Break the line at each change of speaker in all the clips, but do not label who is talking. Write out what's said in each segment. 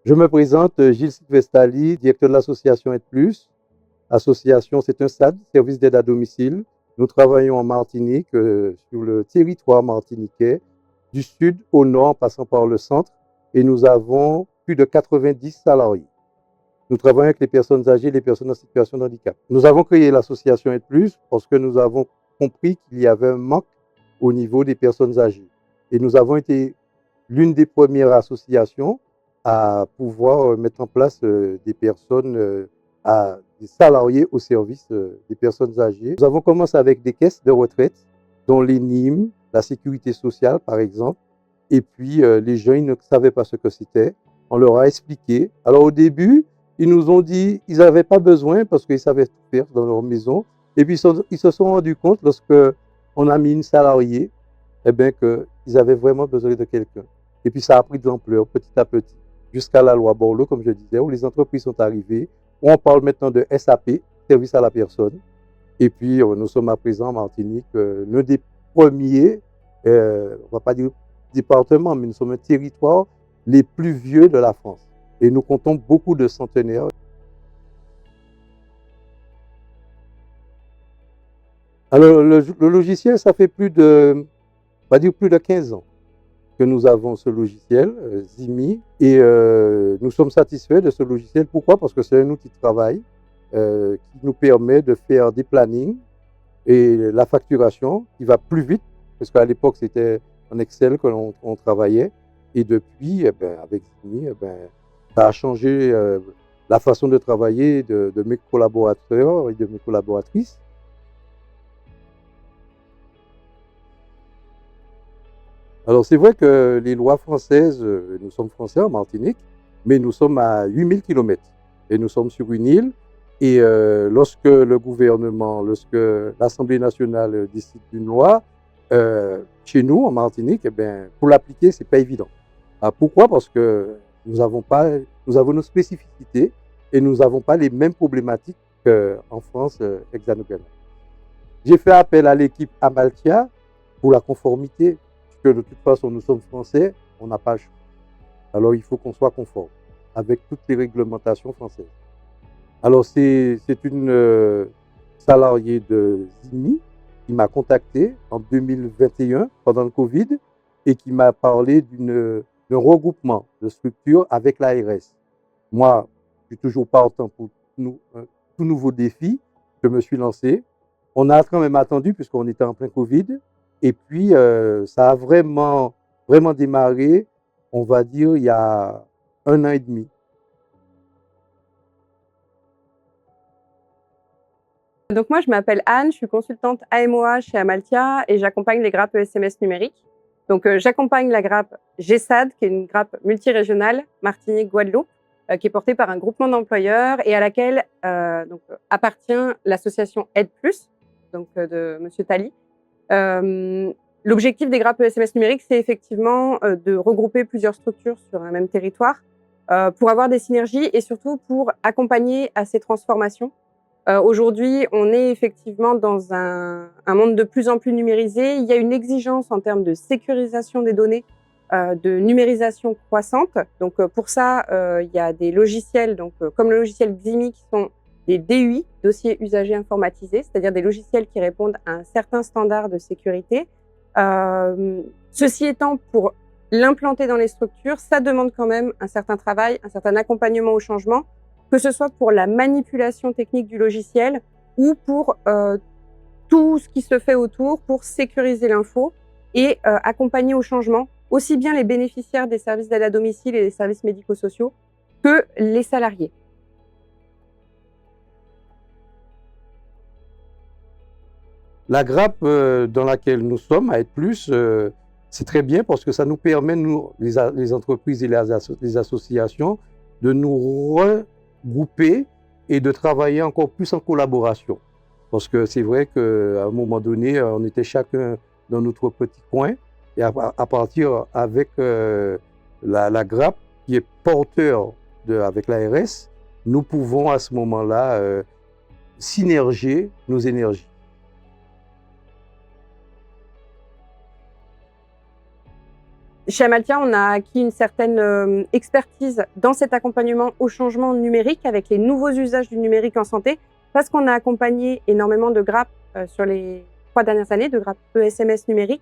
Je me présente, Gilles Silvestali, directeur de l'association Aide Plus. Association, c'est un SAD, service d'aide à domicile. Nous travaillons en Martinique, sur le territoire martiniquais, du sud au nord, en passant par le centre, et nous avons plus de 90 salariés. Nous travaillons avec les personnes âgées et les personnes en situation de handicap. Nous avons créé l'association Aide Plus parce que nous avons compris qu'il y avait un manque au niveau des personnes âgées. Et nous avons été l'une des premières associations à pouvoir mettre en place des personnes, des salariés au service des personnes âgées. Nous avons commencé avec des caisses de retraite, dont les NIM, la sécurité sociale par exemple. Et puis les gens, ils ne savaient pas ce que c'était. On leur a expliqué. Alors au début, ils nous ont dit qu'ils n'avaient pas besoin parce qu'ils savaient tout faire dans leur maison. Et puis ils se sont rendus compte lorsque on a mis une salariée, eh bien qu'ils avaient vraiment besoin de quelqu'un. Et puis ça a pris de l'ampleur petit à petit, jusqu'à la loi Borloo, comme je disais, où les entreprises sont arrivées, où on parle maintenant de SAP, service à la personne. Et puis nous sommes à présent en Martinique, l'un des premiers, on ne va pas dire département, mais nous sommes un territoire les plus vieux de la France. Et nous comptons beaucoup de centenaires. Alors le logiciel, ça fait plus de, on va dire plus de 15 ans que nous avons ce logiciel, Zimi, et nous sommes satisfaits de ce logiciel. Pourquoi? Parce que c'est un outil de travail qui nous permet de faire des plannings et la facturation qui va plus vite, parce qu'à l'époque c'était en Excel que l'on travaillait, et depuis, eh ben, avec Zimi, eh ben, ça a changé la façon de travailler de mes collaborateurs et de mes collaboratrices. Alors, c'est vrai que les lois françaises, nous sommes français en Martinique, mais nous sommes à 8000 km et nous sommes sur une île. Et lorsque le gouvernement, lorsque l'Assemblée nationale décide d'une loi, chez nous, en Martinique, eh bien, pour l'appliquer, c'est pas évident. Pourquoi? Parce que nous avons nos spécificités et nous n'avons pas les mêmes problématiques qu'en France hexagonale. J'ai fait appel à l'équipe Amaltia pour la conformité, puisque de toute façon, nous sommes français, on n'a pas le choix. Alors, il faut qu'on soit conforme avec toutes les réglementations françaises. Alors, c'est une salariée de Zimi qui m'a contacté en 2021 pendant le Covid et qui m'a parlé d'un regroupement de structures avec l'ARS. Moi, je suis toujours partant pour un tout nouveau défi. Je me suis lancé. On a quand même attendu puisqu'on était en plein Covid. Et puis, ça a vraiment démarré, on va dire, il y a 1 an et demi.
Donc moi, je m'appelle Anne, je suis consultante AMOA chez Amaltia et j'accompagne les grappes SMS numériques. Donc j'accompagne la grappe GESAD, qui est une grappe multirégionale, Martinique-Guadeloupe, qui est portée par un groupement d'employeurs et à laquelle appartient l'association Aide Plus, donc de Monsieur Tali. L'objectif des grappes SMS numériques, c'est effectivement de regrouper plusieurs structures sur un même territoire pour avoir des synergies et surtout pour accompagner à ces transformations. Aujourd'hui, on est effectivement dans un monde de plus en plus numérisé. Il y a une exigence en termes de sécurisation des données, de numérisation croissante. Donc pour ça, il y a des logiciels, comme le logiciel Ximi, qui sont des DUI, dossiers usagers informatisés, c'est-à-dire des logiciels qui répondent à un certain standard de sécurité. Ceci étant, pour l'implanter dans les structures, ça demande quand même un certain travail, un certain accompagnement au changement, que ce soit pour la manipulation technique du logiciel ou pour tout ce qui se fait autour pour sécuriser l'info et accompagner au changement aussi bien les bénéficiaires des services d'aide à domicile et des services médico-sociaux que les salariés.
La grappe dans laquelle nous sommes, à Aide Plus, c'est très bien parce que ça nous permet, nous, les entreprises et les associations, de nous regrouper et de travailler encore plus en collaboration. Parce que c'est vrai qu'à un moment donné, on était chacun dans notre petit coin et à partir avec la grappe qui est porteur avec l'ARS, nous pouvons à ce moment-là synerger nos énergies.
Chez Amaltia, on a acquis une certaine expertise dans cet accompagnement au changement numérique avec les nouveaux usages du numérique en santé, parce qu'on a accompagné énormément de GRAP sur les 3 dernières années, de GRAP ESMS numérique.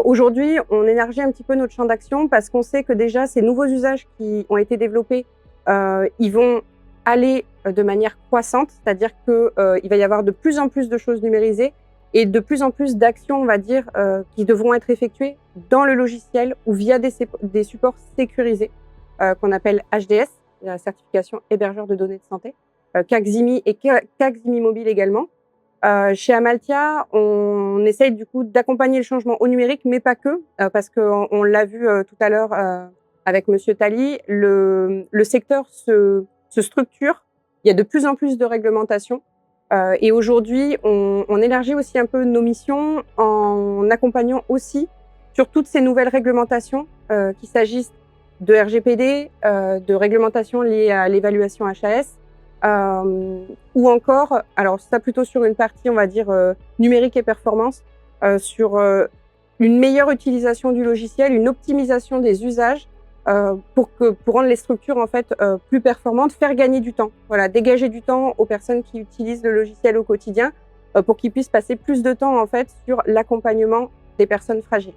Aujourd'hui, on élargit un petit peu notre champ d'action parce qu'on sait que déjà, ces nouveaux usages qui ont été développés, ils vont aller de manière croissante, c'est-à-dire qu'il va y avoir de plus en plus de choses numérisées et de plus en plus d'actions, on va dire, qui devront être effectuées dans le logiciel ou via des supports sécurisés qu'on appelle HDS, la certification hébergeur de données de santé, CACSIMI et CACSIMI Mobile également. Chez Amaltia, on essaye du coup d'accompagner le changement au numérique, mais pas que, parce qu'on l'a vu tout à l'heure avec Monsieur Tali, le secteur se structure. Il y a de plus en plus de réglementations. Et aujourd'hui, on élargit aussi un peu nos missions en accompagnant aussi sur toutes ces nouvelles réglementations, qu'il s'agisse de RGPD, de réglementations liées à l'évaluation HAS, ou encore, alors ça plutôt sur une partie, on va dire, numérique et performance, sur une meilleure utilisation du logiciel, une optimisation des usages, pour rendre les structures en fait plus performantes, faire gagner du temps. Voilà, dégager du temps aux personnes qui utilisent le logiciel au quotidien, pour qu'ils puissent passer plus de temps en fait sur l'accompagnement des personnes fragiles.